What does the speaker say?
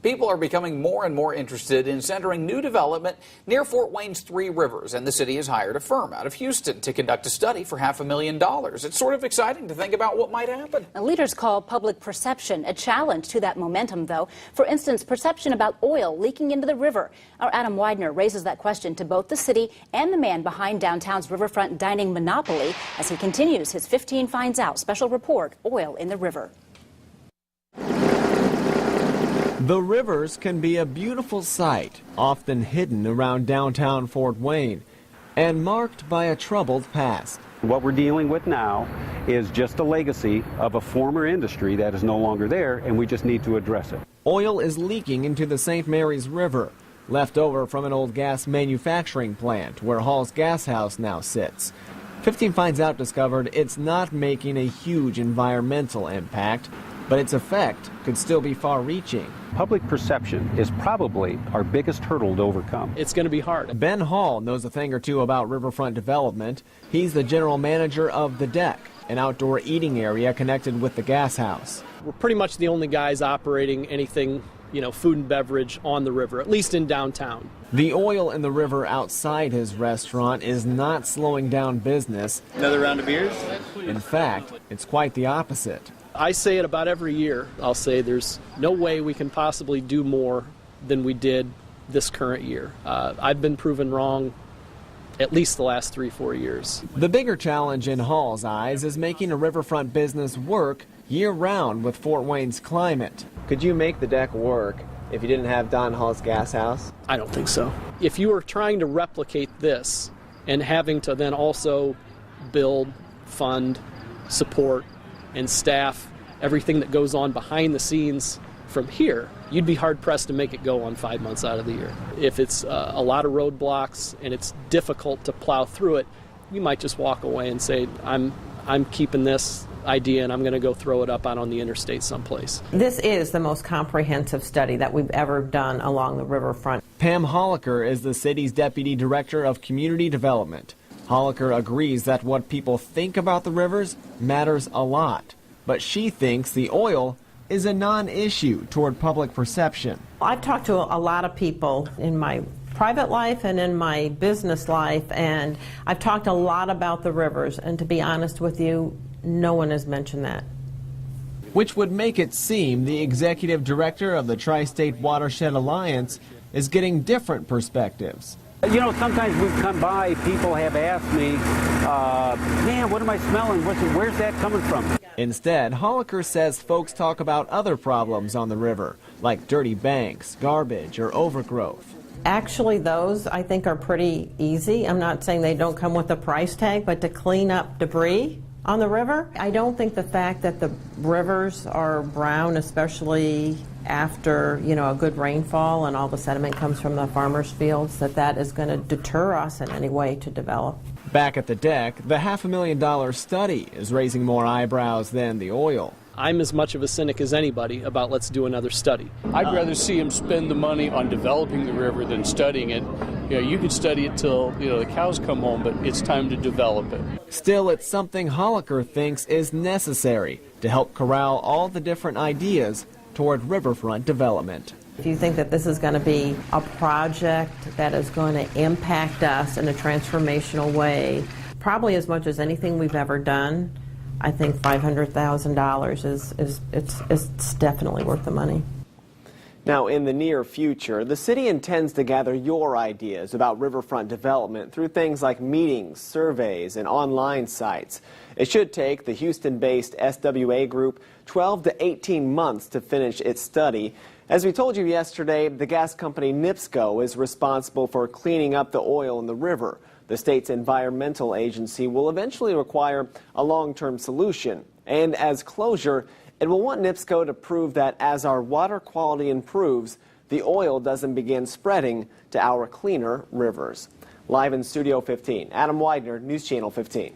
People are becoming more and more interested in centering new development near Fort Wayne's three rivers, and the city has hired a firm out of Houston to conduct a study for $500,000. It's sort of exciting to think about what might happen. Now, leaders call public perception a challenge to that momentum, though. For instance, perception about oil leaking into the river. Our Adam Widener raises that question to both the city and the man behind downtown's riverfront dining monopoly as he continues his 15 Finds Out special report, Oil in the River. The rivers can be a beautiful sight, often hidden around downtown Fort Wayne, and marked by a troubled past. What we're dealing with now is just a legacy of a former industry that is no longer there, and we just need to address it. Oil is leaking into the St. Mary's River, left over from an old gas manufacturing plant where Hall's Gas House now sits. 15 Finds Out discovered it's not making a huge environmental impact, but its effect could still be far-reaching. Public perception is probably our biggest hurdle to overcome. It's going to be hard. Ben Hall knows a thing or two about riverfront development. He's the general manager of The Deck, an outdoor eating area connected with the gas house. We're pretty much the only guys operating anything, food and beverage on the river, at least in downtown. The oil in the river outside his restaurant is not slowing down business. Another round of beers? In fact, it's quite the opposite. I say it about every year. I'll say there's no way we can possibly do more than we did this current year. I've been proven wrong at least the last 3-4 years. The bigger challenge in Hall's eyes is making a riverfront business work year-round with Fort Wayne's climate. Could you make the deck work if you didn't have Don Hall's Gas House? I don't think so. If you were trying to replicate this and having to then also build, fund, support, and staff everything that goes on behind the scenes from here, you'd be hard-pressed to make it go on 5 months out of the year. If it's a lot of roadblocks and it's difficult to plow through it, you might just walk away and say, I'm keeping this idea and I'm going to go throw it up out on the interstate someplace. This is the most comprehensive study that we've ever done along the riverfront. Pam Holliker is the city's Deputy Director of Community Development. Holliker agrees that what people think about the rivers matters a lot, but she thinks the oil is a non-issue toward public perception. I've talked to a lot of people in my private life and in my business life, and I've talked a lot about the rivers, and to be honest with you, no one has mentioned that. Which would make it seem the executive director of the Tri-State Watershed Alliance is getting different perspectives. Sometimes we've come by, people have asked me, man, what am I smelling? Where's that coming from? Instead, Holliker says folks talk about other problems on the river, like dirty banks, garbage, or overgrowth. Actually, those I think are pretty easy. I'm not saying they don't come with a price tag, but to clean up debris on the river, I don't think the fact that the rivers are brown, especially after a good rainfall and all the sediment comes from the farmers' fields, that is going to deter us in any way to develop. Back at the deck, the $500,000 study is raising more eyebrows than the oil. I'm as much of a cynic as anybody about let's do another study. I'd rather see him spend the money on developing the river than studying it. You could study it till the cows come home, but it's time to develop it. Still, it's something Holliker thinks is necessary to help corral all the different ideas toward riverfront development. If you think that this is going to be a project that is going to impact us in a transformational way, probably as much as anything we've ever done, I think $500,000 is definitely worth the money. Now, in the near future, the city intends to gather your ideas about riverfront development through things like meetings, surveys, and online sites. It should take the Houston-based SWA group 12 to 18 months to finish its study. As we told you yesterday, the gas company NIPSCO is responsible for cleaning up the oil in the river. The state's environmental agency will eventually require a long-term solution. And as closure, it will want NIPSCO to prove that as our water quality improves, the oil doesn't begin spreading to our cleaner rivers. Live in Studio 15, Adam Widener, News Channel 15.